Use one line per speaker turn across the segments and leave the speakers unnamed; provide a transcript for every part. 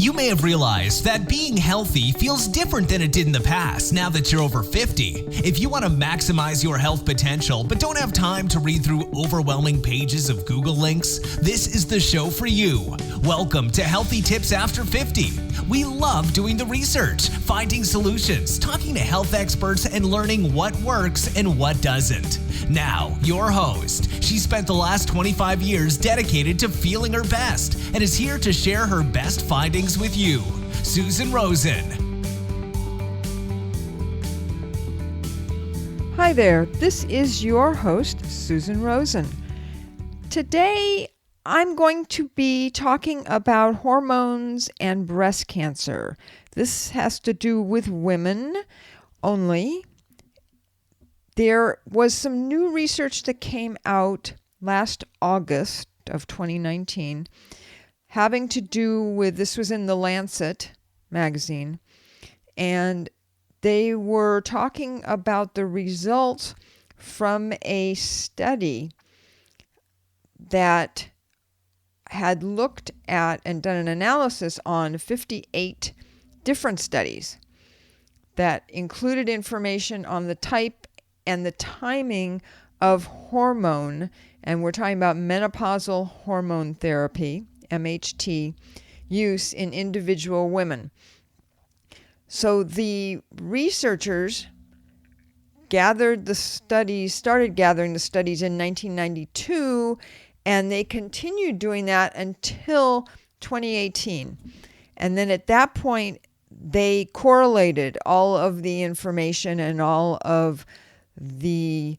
You may have realized that being healthy feels different than it did in the past now that you're over 50. If you want to maximize your health potential but don't have time to read through overwhelming pages of Google links, this is the show for you. Welcome to Healthy Tips After 50. We love doing the research, finding solutions, talking to health experts, and learning what works and what doesn't. Now, your host. She spent the last 25 years dedicated to feeling her best and is here to share her best findings with you, Susan Rosen.
Hi there, this is your host, Susan Rosen. Today, I'm going to be talking about hormones and breast cancer. This has to do with women only. There was some new research that came out last August of 2019 having to do with, this was in The Lancet magazine, and they were talking about the results from a study that had looked at and done an analysis on 58 different studies that included information on the type and the timing of hormone, and we're talking about menopausal hormone therapy, MHT, use in individual women. So the researchers started gathering the studies in 1992, and they continued doing that until 2018. And then at that point, they correlated all of the information and all of the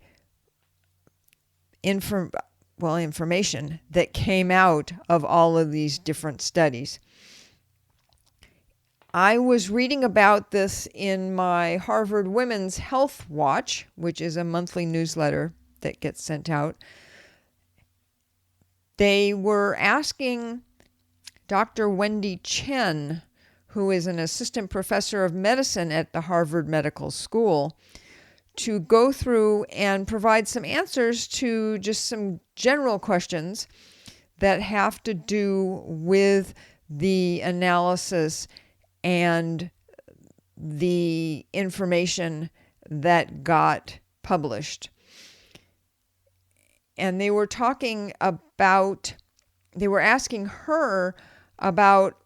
information that came out of all of these different studies. I was reading about this in my Harvard Women's Health Watch, which is a monthly newsletter that gets sent out. They were asking Dr. Wendy Chen, who is an assistant professor of medicine at the Harvard Medical School, to go through and provide some answers to just some general questions that have to do with the analysis and the information that got published. And they were asking her about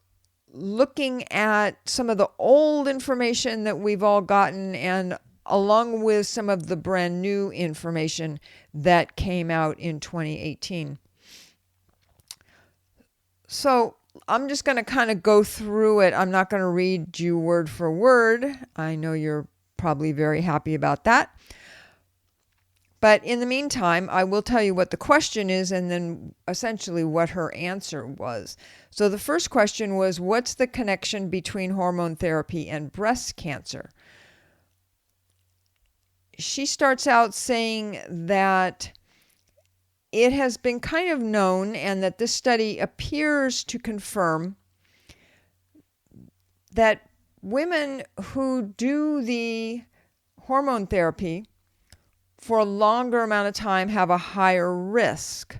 looking at some of the old information that we've all gotten, and along with some of the brand new information that came out in 2018. So I'm just going to kind of go through it. I'm not going to read you word for word. I know you're probably very happy about that. But in the meantime, I will tell you what the question is and then essentially what her answer was. So the first question was, what's the connection between hormone therapy and breast cancer? She starts out saying that it has been kind of known, and that this study appears to confirm, that women who do the hormone therapy for a longer amount of time have a higher risk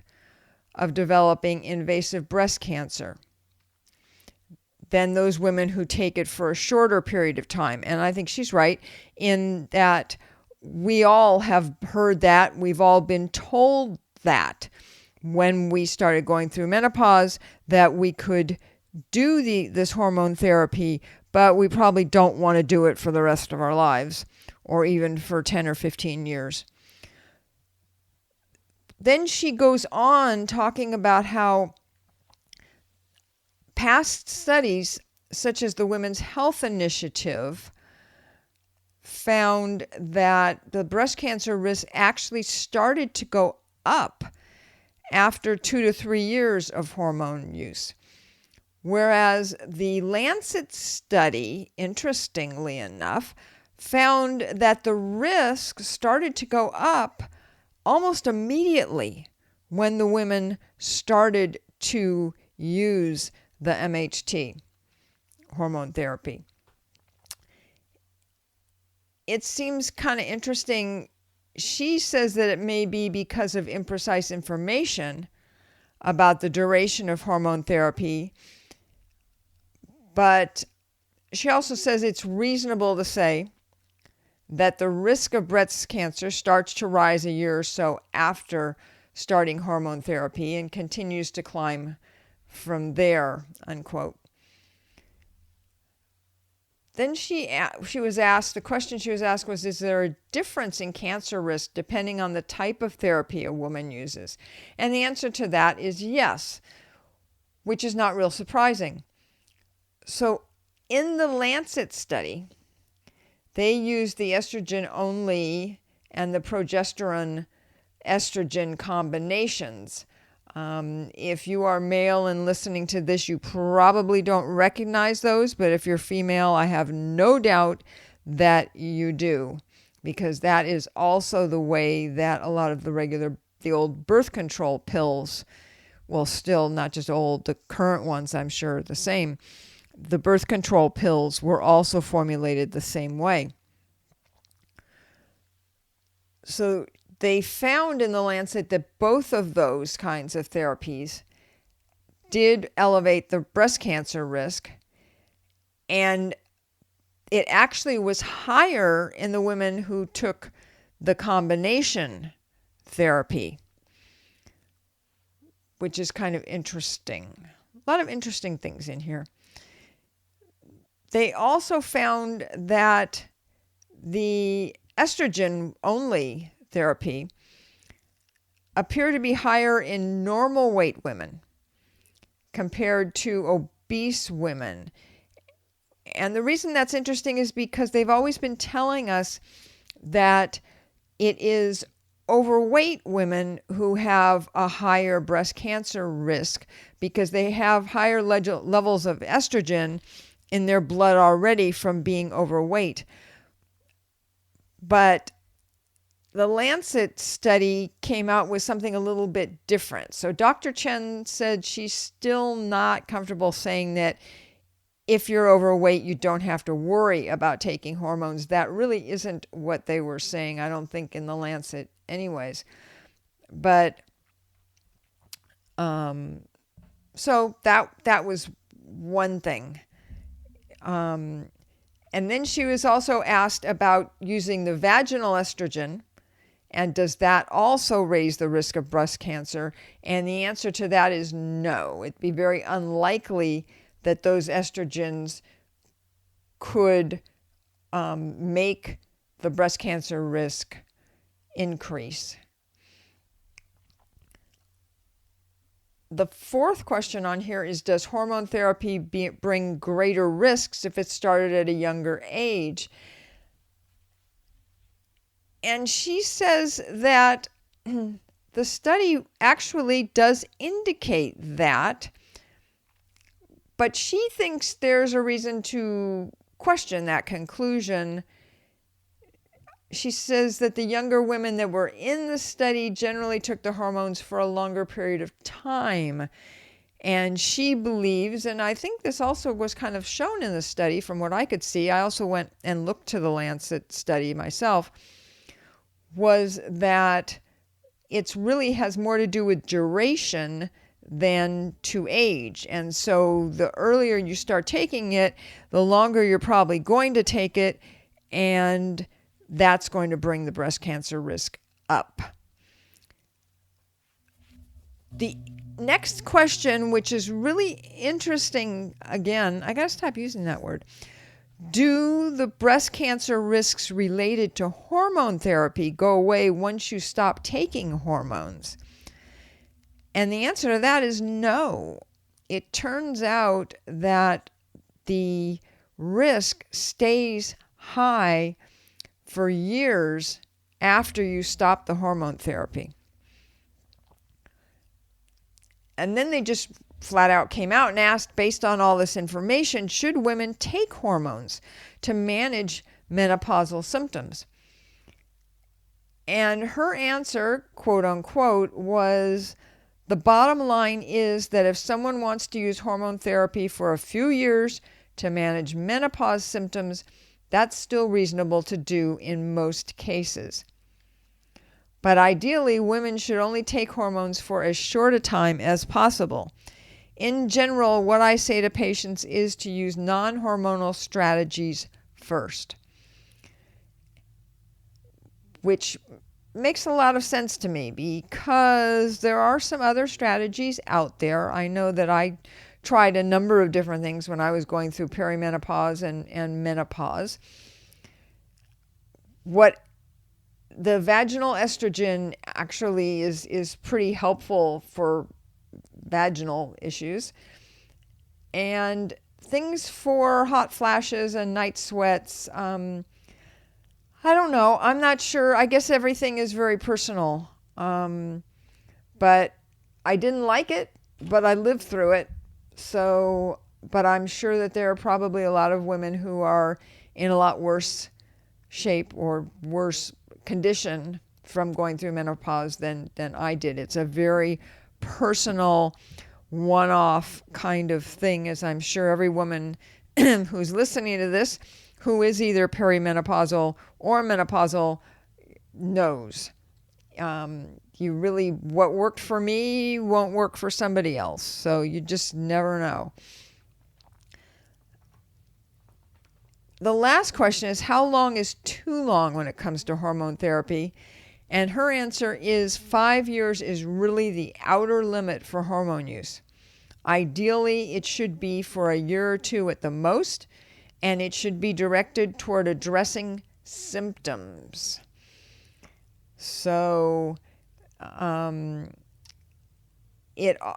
of developing invasive breast cancer than those women who take it for a shorter period of time. And I think she's right in that we all have heard that. We've all been told that when we started going through menopause, that we could do this hormone therapy, but we probably don't want to do it for the rest of our lives, or even for 10 or 15 years. Then she goes on talking about how past studies, such as the Women's Health Initiative, found that the breast cancer risk actually started to go up after 2 to 3 years of hormone use. Whereas the Lancet study, interestingly enough, found that the risk started to go up almost immediately when the women started to use the MHT, hormone therapy. It seems kind of interesting. She says that it may be because of imprecise information about the duration of hormone therapy, But she also says it's reasonable to say that the risk of breast cancer starts to rise a year or so after starting hormone therapy and continues to climb from there, unquote. Then she was asked, the question she was asked was, is there a difference in cancer risk depending on the type of therapy a woman uses? And the answer to that is yes, which is not real surprising. So in the Lancet study, they used the estrogen only and the progesterone estrogen combinations. If you are male and listening to this, you probably don't recognize those, but if you're female, I have no doubt that you do, because that is also the way that a lot of the old birth control pills, well, still not just old, the current ones I'm sure are the same. The birth control pills were also formulated the same way. So they found in the Lancet that both of those kinds of therapies did elevate the breast cancer risk, and it actually was higher in the women who took the combination therapy, which is kind of interesting. A lot of interesting things in here. They also found that the estrogen-only therapy appear to be higher in normal weight women compared to obese women. And the reason that's interesting is because they've always been telling us that it is overweight women who have a higher breast cancer risk because they have higher levels of estrogen in their blood already from being overweight. But the Lancet study came out with something a little bit different. So Dr. Chen said she's still not comfortable saying that if you're overweight, you don't have to worry about taking hormones. That really isn't what they were saying, I don't think, in the Lancet anyways. But so that was one thing. And then she was also asked about using the vaginal estrogen, and does that also raise the risk of breast cancer? And the answer to that is no. It'd be very unlikely that those estrogens could make the breast cancer risk increase. The fourth question on here is, does hormone therapy bring greater risks if it started at a younger age? And she says that the study actually does indicate that, but she thinks there's a reason to question that conclusion. She says that the younger women that were in the study generally took the hormones for a longer period of time. And she believes, and I think this also was kind of shown in the study from what I could see, I also went and looked to the Lancet study myself, was that it really has more to do with duration than to age. And so the earlier you start taking it, the longer you're probably going to take it, and that's going to bring the breast cancer risk up. The next question, which is really interesting, again, I got to stop using that word. Do the breast cancer risks related to hormone therapy go away once you stop taking hormones? And the answer to that is no. It turns out that the risk stays high for years after you stop the hormone therapy. And then they just flat out came out and asked, based on all this information, should women take hormones to manage menopausal symptoms? And her answer, quote unquote, was, the bottom line is that if someone wants to use hormone therapy for a few years to manage menopause symptoms, that's still reasonable to do in most cases. But ideally, women should only take hormones for as short a time as possible. in general, what I say to patients is to use non-hormonal strategies first, which makes a lot of sense to me because there are some other strategies out there. I know that I tried a number of different things when I was going through perimenopause and menopause. What the vaginal estrogen actually is pretty helpful for vaginal issues, and things for hot flashes and night sweats. I don't know. I'm not sure. I guess everything is very personal. But I didn't like it, but I lived through it. So, but I'm sure that there are probably a lot of women who are in a lot worse shape or worse condition from going through menopause than I did. It's a very personal, one-off kind of thing, as I'm sure every woman who's listening to this who is either perimenopausal or menopausal knows. What worked for me won't work for somebody else. So you just never know. The last question is, how long is too long when it comes to hormone therapy? And her answer is 5 years is really the outer limit for hormone use. Ideally, it should be for a year or two at the most, and it should be directed toward addressing symptoms. So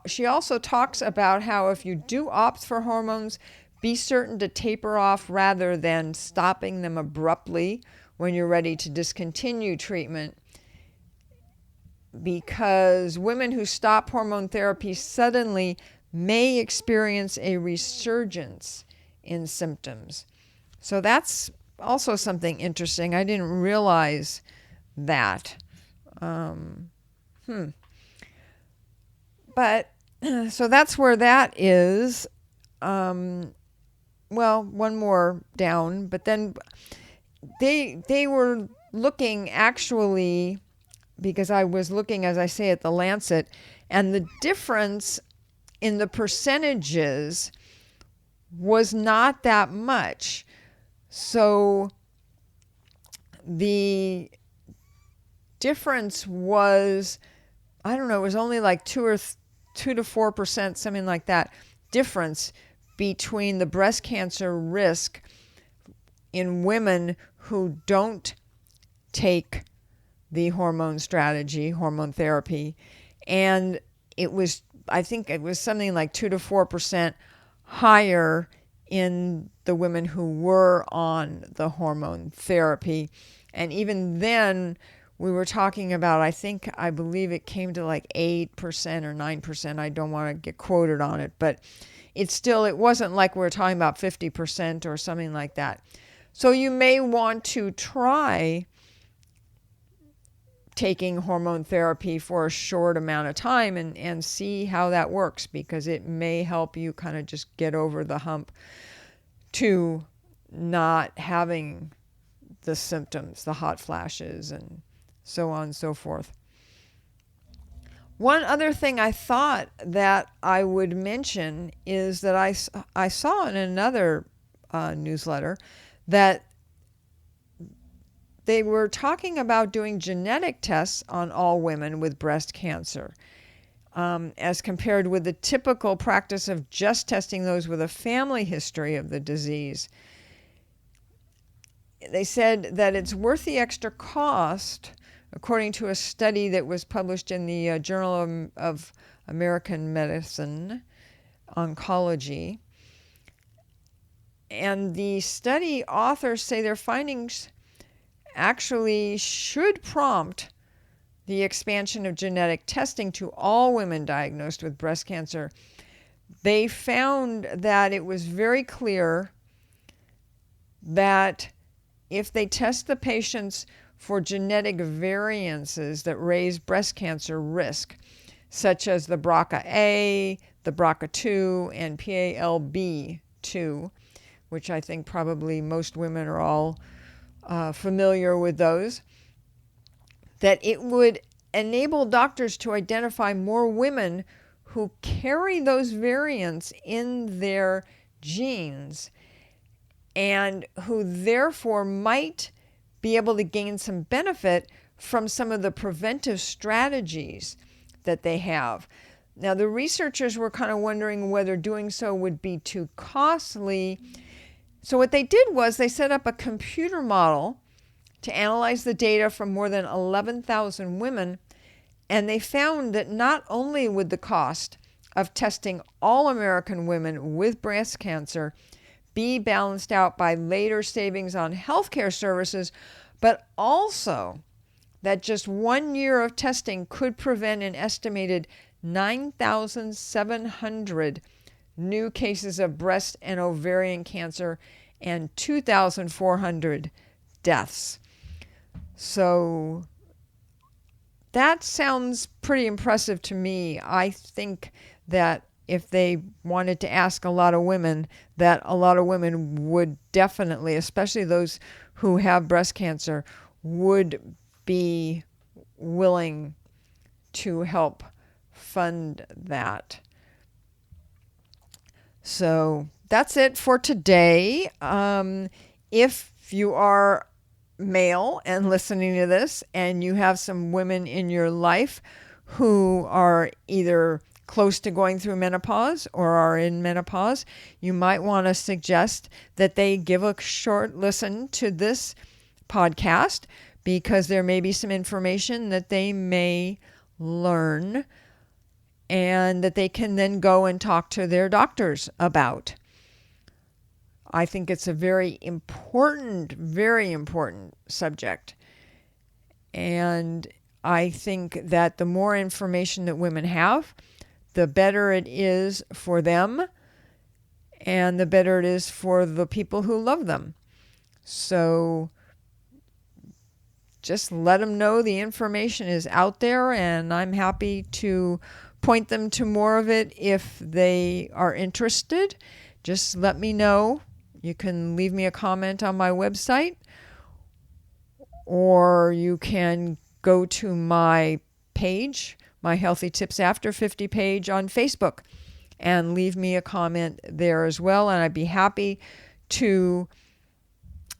she also talks about how if you do opt for hormones, be certain to taper off rather than stopping them abruptly when you're ready to discontinue treatment, because women who stop hormone therapy suddenly may experience a resurgence in symptoms. So that's also something interesting. I didn't realize that. But so that's where that is. Well, one more down, but then they were looking actually, because I was looking, as I say, at the Lancet, and the difference in the percentages was not that much. So the difference was, I don't know, it was only like 2 to 4%, something like that, difference between the breast cancer risk in women who don't take the hormone strategy, hormone therapy, and I think it was something like 2 to 4% higher in the women who were on the hormone therapy. And even then, we were talking about, I believe it came to like 8% or 9%. I don't want to get quoted on it, but it wasn't like we were talking about 50% or something like that. So you may want to try taking hormone therapy for a short amount of time and see how that works, because it may help you kind of just get over the hump to not having the symptoms, the hot flashes, and so on and so forth. One other thing I thought that I would mention is that I saw in another newsletter that they were talking about doing genetic tests on all women with breast cancer, as compared with the typical practice of just testing those with a family history of the disease. They said that it's worth the extra cost, according to a study that was published in the Journal of American Medicine Oncology. And the study authors say their findings actually should prompt the expansion of genetic testing to all women diagnosed with breast cancer. They found that it was very clear that if they test the patients for genetic variances that raise breast cancer risk, such as the BRCA, the BRCA2, and PALB2, which I think probably most women are all familiar with those, that it would enable doctors to identify more women who carry those variants in their genes and who therefore might be able to gain some benefit from some of the preventive strategies that they have. Now, the researchers were kind of wondering whether doing so would be too costly. So what they did was they set up a computer model to analyze the data from more than 11,000 women, and they found that not only would the cost of testing all American women with breast cancer be balanced out by later savings on healthcare services, but also that just 1 year of testing could prevent an estimated 9,700 new cases of breast and ovarian cancer and 2,400 deaths. So that sounds pretty impressive to me. I think that if they wanted to ask a lot of women, that a lot of women would definitely, especially those who have breast cancer, would be willing to help fund that. So that's it for today. If you are male and listening to this and you have some women in your life who are either close to going through menopause or are in menopause, you might want to suggest that they give a short listen to this podcast, because there may be some information that they may learn and that they can then go and talk to their doctors about. I think it's a very important subject. And I think that the more information that women have, the better it is for them and the better it is for the people who love them. So just let them know the information is out there, and I'm happy to point them to more of it if they are interested. Just let me know. You can leave me a comment on my website, or you can go to my page, my Healthy Tips After 50 page on Facebook, and leave me a comment there as well. And I'd be happy to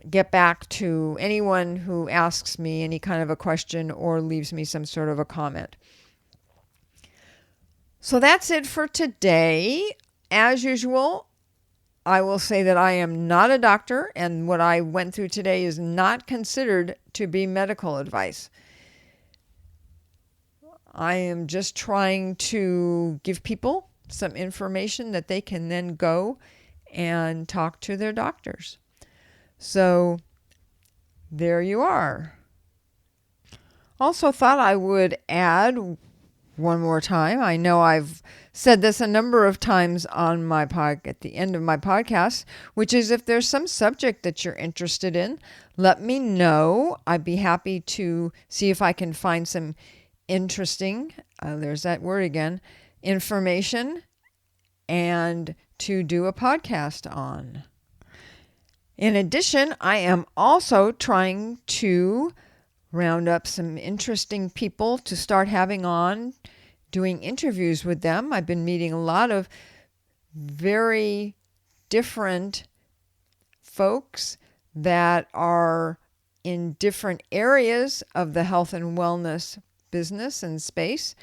get back to anyone who asks me any kind of a question or leaves me some sort of a comment. So that's it for today. As usual, I will say that I am not a doctor, and what I went through today is not considered to be medical advice. I am just trying to give people some information that they can then go and talk to their doctors. So there you are. Also thought I would add one more time. I know I've said this a number of times on my at the end of my podcast, which is if there's some subject that you're interested in, let me know. I'd be happy to see if I can find some interesting, there's that word again, information, and to do a podcast on. In addition, I am also trying to round up some interesting people to start having on, doing interviews with them. I've been meeting a lot of very different folks that are in different areas of the health and wellness business and space.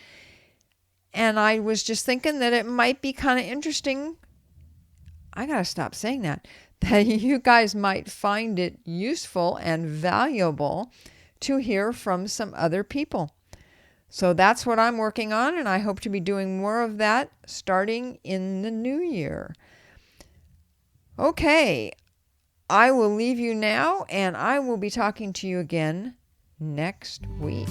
And I was just thinking that it might be kind of interesting. I got to stop saying that you guys might find it useful and valuable to hear from some other people. So that's what I'm working on, and I hope to be doing more of that starting in the new year. Okay, I will leave you now, and I will be talking to you again next week.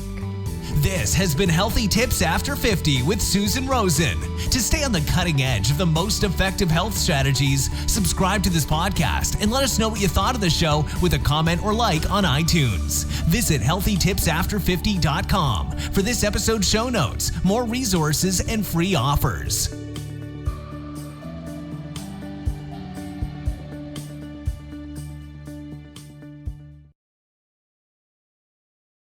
This has been Healthy Tips After 50 with Susan Rosen. To stay on the cutting edge of the most effective health strategies, subscribe to this podcast and let us know what you thought of the show with a comment or like on iTunes. Visit healthytipsafter50.com for this episode's show notes, more resources, and free offers.